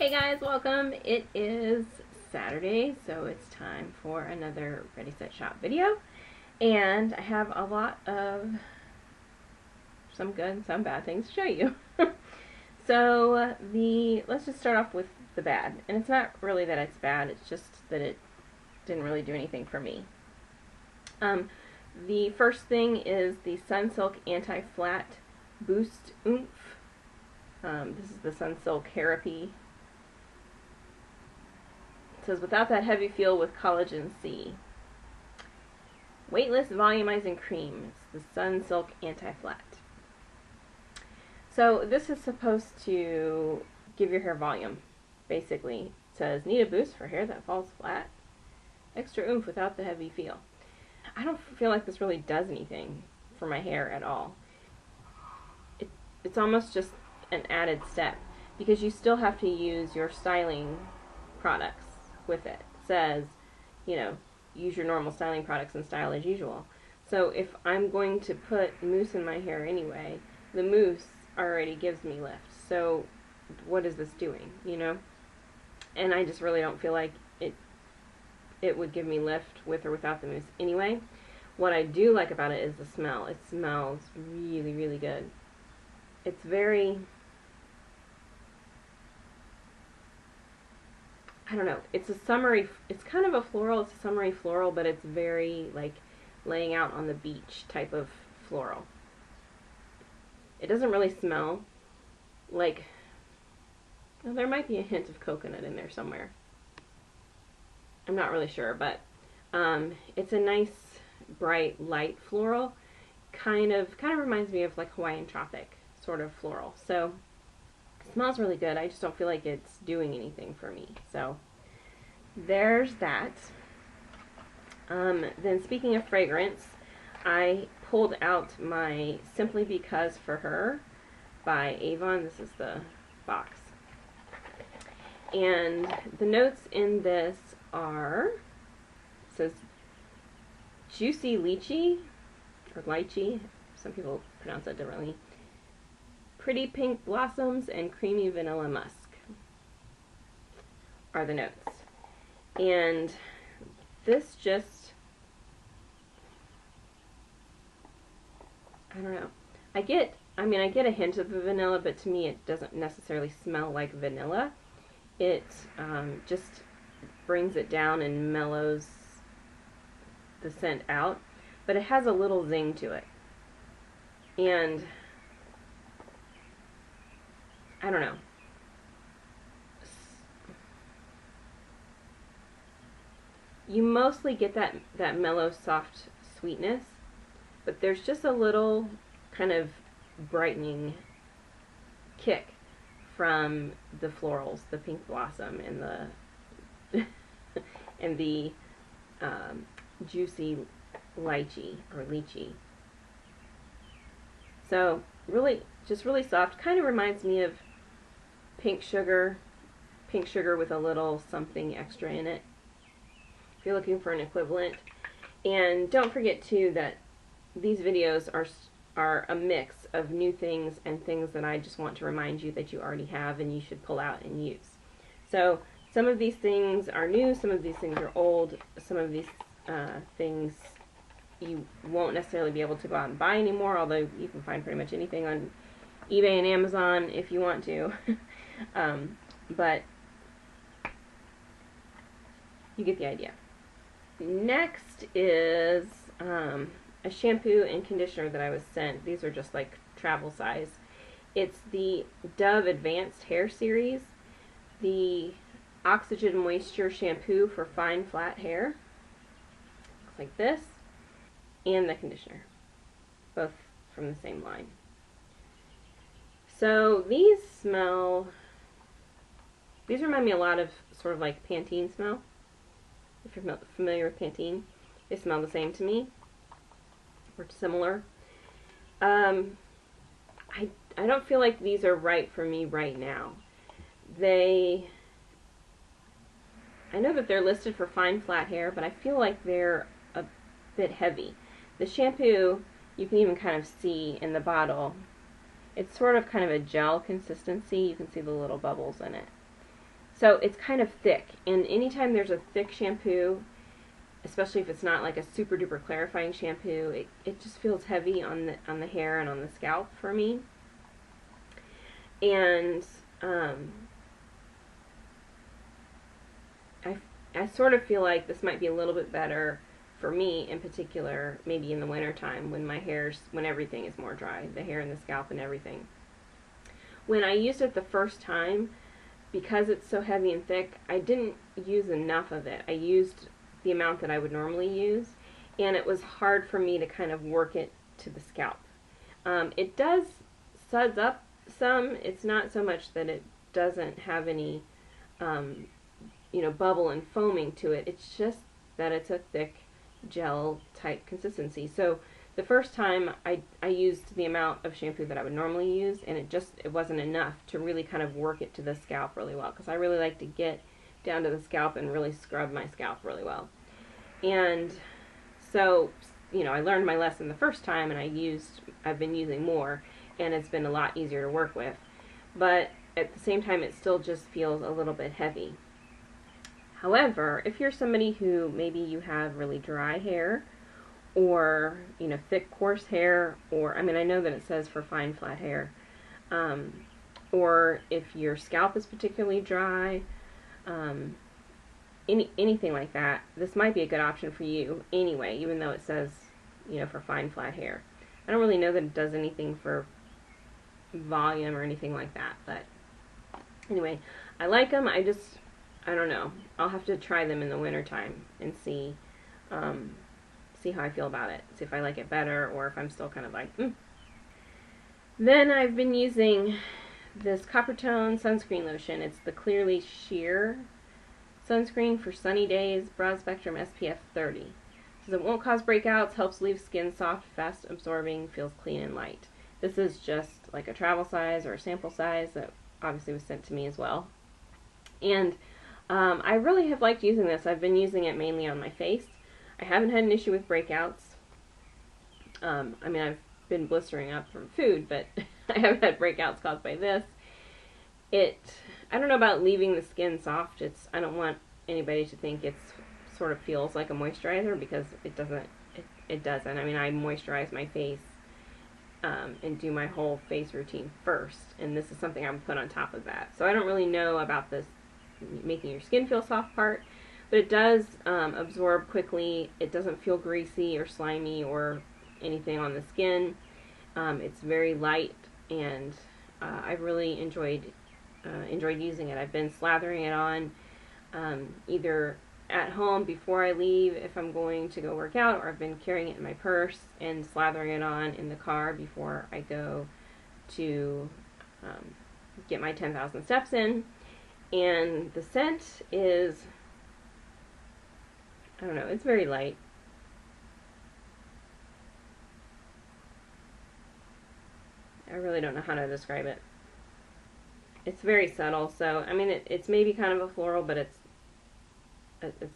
Hey guys, welcome. It is Saturday, so it's time for another Ready Set Shop video. And I have a lot of some good and some bad things to show you. So let's just start off with the bad. And it's not really that it's bad, it's just that it didn't really do anything for me. The first thing is the Sunsilk Anti-Flat Boost Oomph. This is the Sunsilk Therapy. It says, without that heavy feel with collagen C. Weightless volumizing cream. It's the Sunsilk Anti-Flat. So this is supposed to give your hair volume, basically. It says, need a boost for hair that falls flat. Extra oomph without the heavy feel. I don't feel like this really does anything for my hair at all. It's almost just an added step, because you still have to use your styling products with it. It says, you know, use your normal styling products and style as usual. So if I'm going to put mousse in my hair anyway, the mousse already gives me lift. So what is this doing, you know? And I just really don't feel like it would give me lift with or without the mousse anyway. What I do like about it is the smell. It smells really, really good. It's very, I don't know, it's a summery, it's kind of a floral, it's a summery floral, but it's very like laying out on the beach type of floral. It doesn't really smell like, well, there might be a hint of coconut in there somewhere. I'm not really sure, but it's a nice, bright, light floral. Kind of reminds me of like Hawaiian Tropic sort of floral. So it smells really good. I just don't feel like it's doing anything for me. So there's that. Then speaking of fragrance, I pulled out my Simply Because for Her by Avon. This is the box. And the notes in this are, it says juicy lychee, or lychee, some people pronounce that differently, pretty pink blossoms, and creamy vanilla musk are the notes. And this just, I don't know, I get a hint of the vanilla, but to me it doesn't necessarily smell like vanilla. It just brings it down and mellows the scent out, but it has a little zing to it. And I don't know. You mostly get that mellow, soft sweetness, but there's just a little kind of brightening kick from the florals, the pink blossom and the and the juicy lychee or lychee. So really, just really soft. Kind of reminds me of pink sugar with a little something extra in it, if you're looking for an equivalent. And don't forget too that these videos are a mix of new things and things that I just want to remind you that you already have and you should pull out and use. So some of these things are new, some of these things are old, some of these things you won't necessarily be able to go out and buy anymore, although you can find pretty much anything on eBay and Amazon if you want to. But you get the idea. Next is a shampoo and conditioner that I was sent. These are just like travel size. It's the Dove Advanced Hair Series, the Oxygen Moisture Shampoo for fine flat hair. Looks like this. And the conditioner, both from the same line. So these remind me a lot of sort of like Pantene smell. If you're familiar with Pantene, they smell the same to me, or similar. I don't feel like these are right for me right now. I know that they're listed for fine flat hair, but I feel like they're a bit heavy. The shampoo, you can even kind of see in the bottle, it's sort of kind of a gel consistency. You can see the little bubbles in it. So it's kind of thick, and anytime there's a thick shampoo, especially if it's not like a super duper clarifying shampoo, it just feels heavy on the hair and on the scalp for me. And I sort of feel like this might be a little bit better for me in particular, maybe in the wintertime when everything is more dry, the hair and the scalp and everything. When I used it the first time, because it's so heavy and thick, I didn't use enough of it. I used the amount that I would normally use, and it was hard for me to kind of work it to the scalp. It does suds up some. It's not so much that it doesn't have any bubble and foaming to it. It's just that it's a thick gel type consistency. So the first time I used the amount of shampoo that I would normally use, and it wasn't enough to really kind of work it to the scalp really well, because I really like to get down to the scalp and really scrub my scalp really well. And so, I learned my lesson the first time, and I've been using more, and it's been a lot easier to work with. But at the same time, it still just feels a little bit heavy. However, if you're somebody who maybe you have really dry hair, or thick coarse hair, or I know that it says for fine flat hair, or if your scalp is particularly dry, anything like that, this might be a good option for you anyway, even though it says for fine flat hair. I don't really know that it does anything for volume or anything like that, but anyway, I like them. I don't know. I'll have to try them in the wintertime and see how I feel about it. See if I like it better, or if I'm still kind of like, Then I've been using this Coppertone sunscreen lotion. It's the Clearly Sheer sunscreen for sunny days, broad spectrum, SPF 30. It says it won't cause breakouts, helps leave skin soft, fast absorbing, feels clean and light. This is just like a travel size or a sample size that obviously was sent to me as well. And I really have liked using this. I've been using it mainly on my face. I haven't had an issue with breakouts. I've been blistering up from food, but I haven't had breakouts caused by this. I don't know about leaving the skin soft. I don't want anybody to think it sort of feels like a moisturizer, because it doesn't. It doesn't. I moisturize my face and do my whole face routine first, and this is something I would put on top of that. So I don't really know about this making your skin feel soft part, but it does absorb quickly. It doesn't feel greasy or slimy or anything on the skin. It's very light, and I've really enjoyed using it. I've been slathering it on either at home before I leave if I'm going to go work out, or I've been carrying it in my purse and slathering it on in the car before I go to get my 10,000 steps in. And the scent is, I don't know, it's very light. I really don't know how to describe it. It's very subtle, so it's maybe kind of a floral, but it's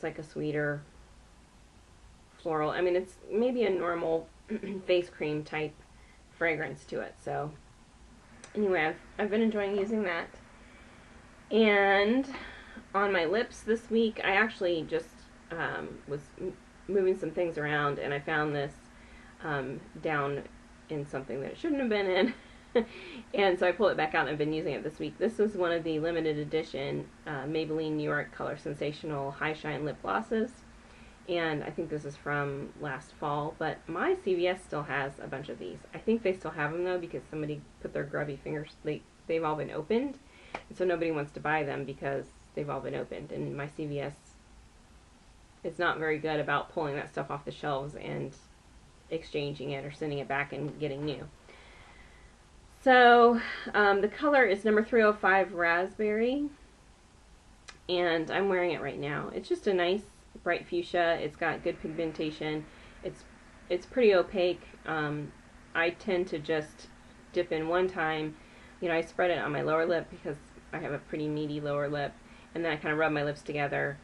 like a sweeter floral. It's maybe a normal face cream type fragrance to it. So anyway, I've been enjoying using that. And on my lips this week, I actually just was moving some things around, and I found this down in something that it shouldn't have been in. And so I pulled it back out, and I've been using it this week. This is one of the limited edition Maybelline New York Color Sensational High Shine Lip Glosses. And I think this is from last fall, but my CVS still has a bunch of these. I think they still have them, though, because somebody put their grubby fingers, they've all been opened. And so nobody wants to buy them because they've all been opened. And my CVS is not very good about pulling that stuff off the shelves and exchanging it or sending it back and getting new. So the color is number 305 Raspberry, and I'm wearing it right now. It's just a nice bright fuchsia. It's got good pigmentation. It's pretty opaque. I tend to just dip in one time. I spread it on my lower lip because I have a pretty meaty lower lip, and then I kind of rub my lips together,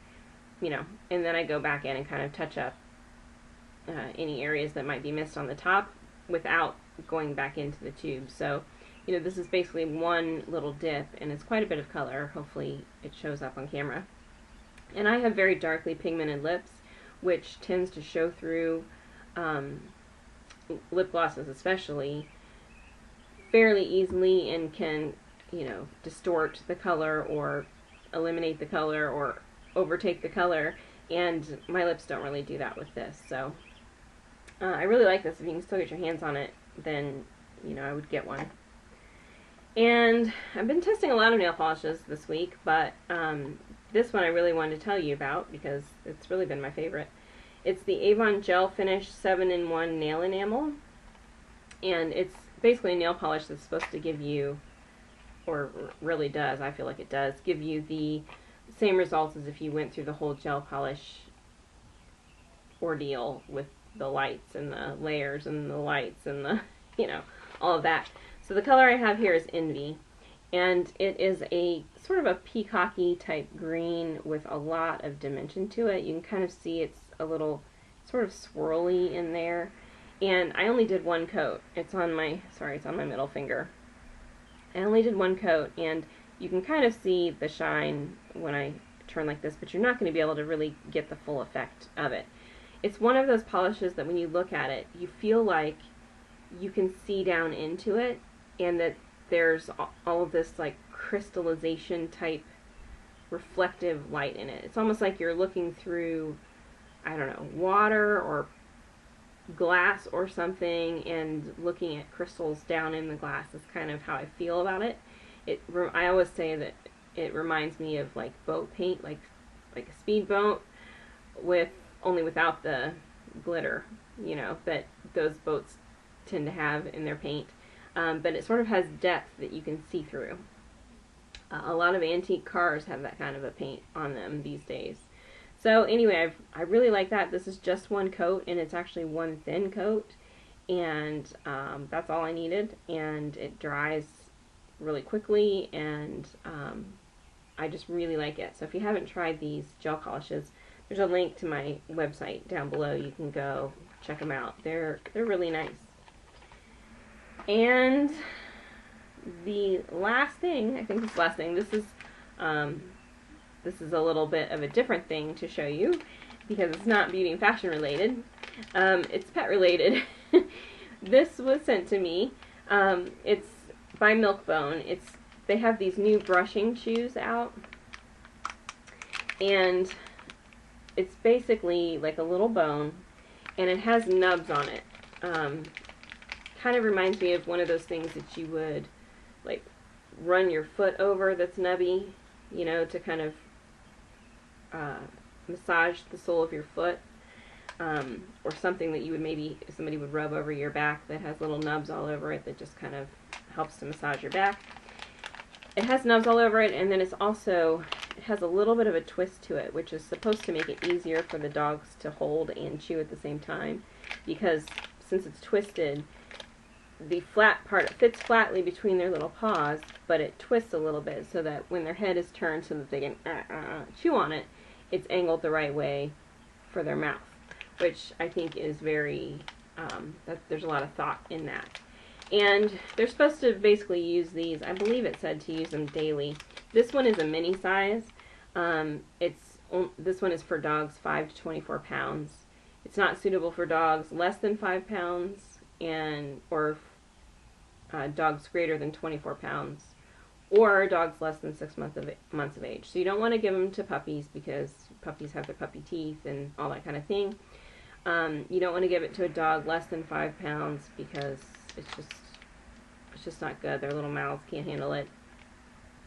and then I go back in and kind of touch up any areas that might be missed on the top without going back into the tube. So you know, this is basically one little dip, and it's quite a bit of color. Hopefully it shows up on camera. And I have very darkly pigmented lips, which tends to show through lip glosses especially fairly easily, and can, you know, distort the color or eliminate the color or overtake the color, and my lips don't really do that with this. So I really like this. If you can still get your hands on it, then, you know, I would get one. And I've been testing a lot of nail polishes this week, but this one I really wanted to tell you about because it's really been my favorite. It's the Avon Gel Finish 7-in-1 Nail Enamel, and it's basically a nail polish that's supposed to give you, or really does, I feel like it does, give you the same results as if you went through the whole gel polish ordeal with the lights and the layers and the lights and the, you know, all of that. So the color I have here is Envy, and it is a sort of a peacocky type green with a lot of dimension to it. You can kind of see it's a little sort of swirly in there. And I only did one coat. It's on my, sorry, it's on my middle finger. I only did one coat, and you can kind of see the shine when I turn like this, but you're not going to be able to really get the full effect of it. It's one of those polishes that when you look at it, you feel like you can see down into it, and that there's all of this like crystallization type reflective light in it. It's almost like you're looking through, I don't know, water or glass or something, and looking at crystals down in the glass is kind of how I feel about it. I always say that it reminds me of like boat paint, like a speedboat, with only without the glitter, you know, that those boats tend to have in their paint. But it sort of has depth that you can see through. A lot of antique cars have that kind of a paint on them these days. So anyway, I really like that. This is just one coat, and it's actually one thin coat, and that's all I needed, and it dries really quickly, and I just really like it. So if you haven't tried these gel polishes, there's a link to my website down below. You can go check them out. They're really nice. And the last thing, I think this last thing, this is a little bit of a different thing to show you because it's not beauty and fashion related. It's pet related. This was sent to me. It's by Milk-Bone. They have these new brushing shoes out, and it's basically like a little bone, and it has nubs on it. Kind of reminds me of one of those things that you would like run your foot over that's nubby, you know, to kind of massage the sole of your foot, or something that you would maybe, somebody would rub over your back that has little nubs all over it that just kind of helps to massage your back. It has nubs all over it, and then it has a little bit of a twist to it, which is supposed to make it easier for the dogs to hold and chew at the same time, because since it's twisted, the flat part fits flatly between their little paws, but it twists a little bit so that when their head is turned so that they can chew on it, it's angled the right way for their mouth, which I think is very, there's a lot of thought in that. And they're supposed to basically use these, I believe it said to use them daily. This one is a mini size. This one is for dogs 5 to 24 pounds. It's not suitable for dogs less than 5 pounds, or dogs greater than 24 pounds, or dogs less than 6 months of age. So you don't want to give them to puppies because puppies have their puppy teeth and all that kind of thing. You don't want to give it to a dog less than 5 pounds because it's just not good. Their little mouths can't handle it.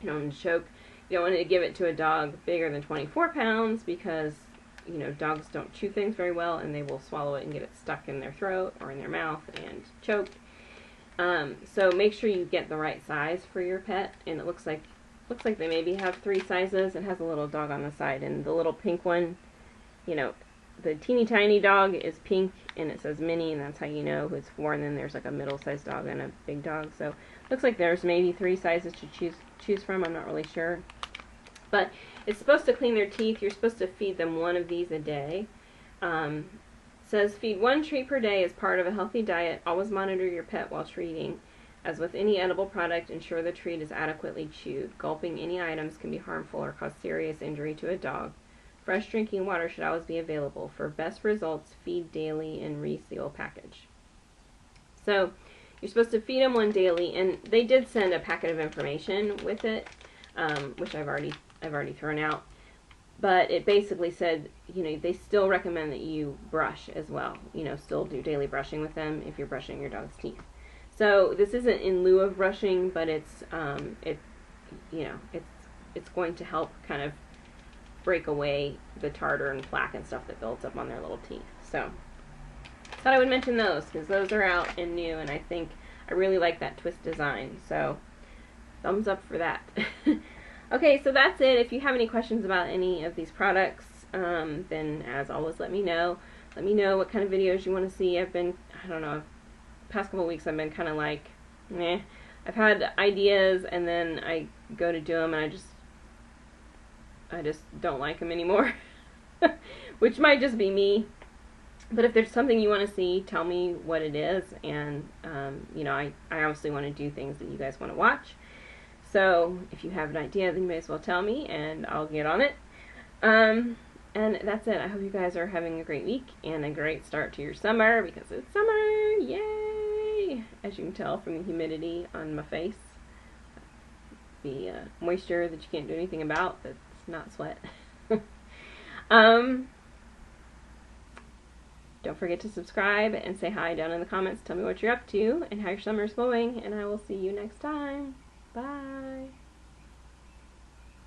You don't want to choke. You don't want to give it to a dog bigger than 24 pounds because, you know, dogs don't chew things very well, and they will swallow it and get it stuck in their throat or in their mouth and choke. So make sure you get the right size for your pet. And it looks like they maybe have 3 sizes. It has a little dog on the side, and the little pink one, you know, the teeny tiny dog is pink, and it says mini, and that's how you know who it's for. And then there's like a middle-sized dog and a big dog. So looks like there's maybe 3 sizes to choose from. I'm not really sure. But it's supposed to clean their teeth. You're supposed to feed them 1 of these a day. Says feed 1 treat per day as part of a healthy diet. Always monitor your pet while treating. As with any edible product, ensure the treat is adequately chewed. Gulping any items can be harmful or cause serious injury to a dog. Fresh drinking water should always be available. For best results, feed daily and reseal package. So you're supposed to feed them one daily, and they did send a packet of information with it, which I've already thrown out. But it basically said, you know, they still recommend that you brush as well. You know, still do daily brushing with them if you're brushing your dog's teeth. So this isn't in lieu of brushing, but it's it's going to help kind of break away the tartar and plaque and stuff that builds up on their little teeth. So thought I would mention those because those are out and new, and I think I really like that twist design. So thumbs up for that. Okay, so that's it. If you have any questions about any of these products, then as always, let me know. Let me know what kind of videos you want to see. I don't know, past couple weeks I've been kind of like, meh. I've had ideas and then I go to do them and I just don't like them anymore. Which might just be me. But if there's something you want to see, tell me what it is. And, you know, I obviously want to do things that you guys want to watch. So if you have an idea, then you may as well tell me and I'll get on it. And that's it. I hope you guys are having a great week and a great start to your summer, because it's summer. Yay! As you can tell from the humidity on my face. The moisture that you can't do anything about, that's not sweat. Don't forget to subscribe and say hi down in the comments. Tell me what you're up to and how your summer is going, and I will see you next time. Bye.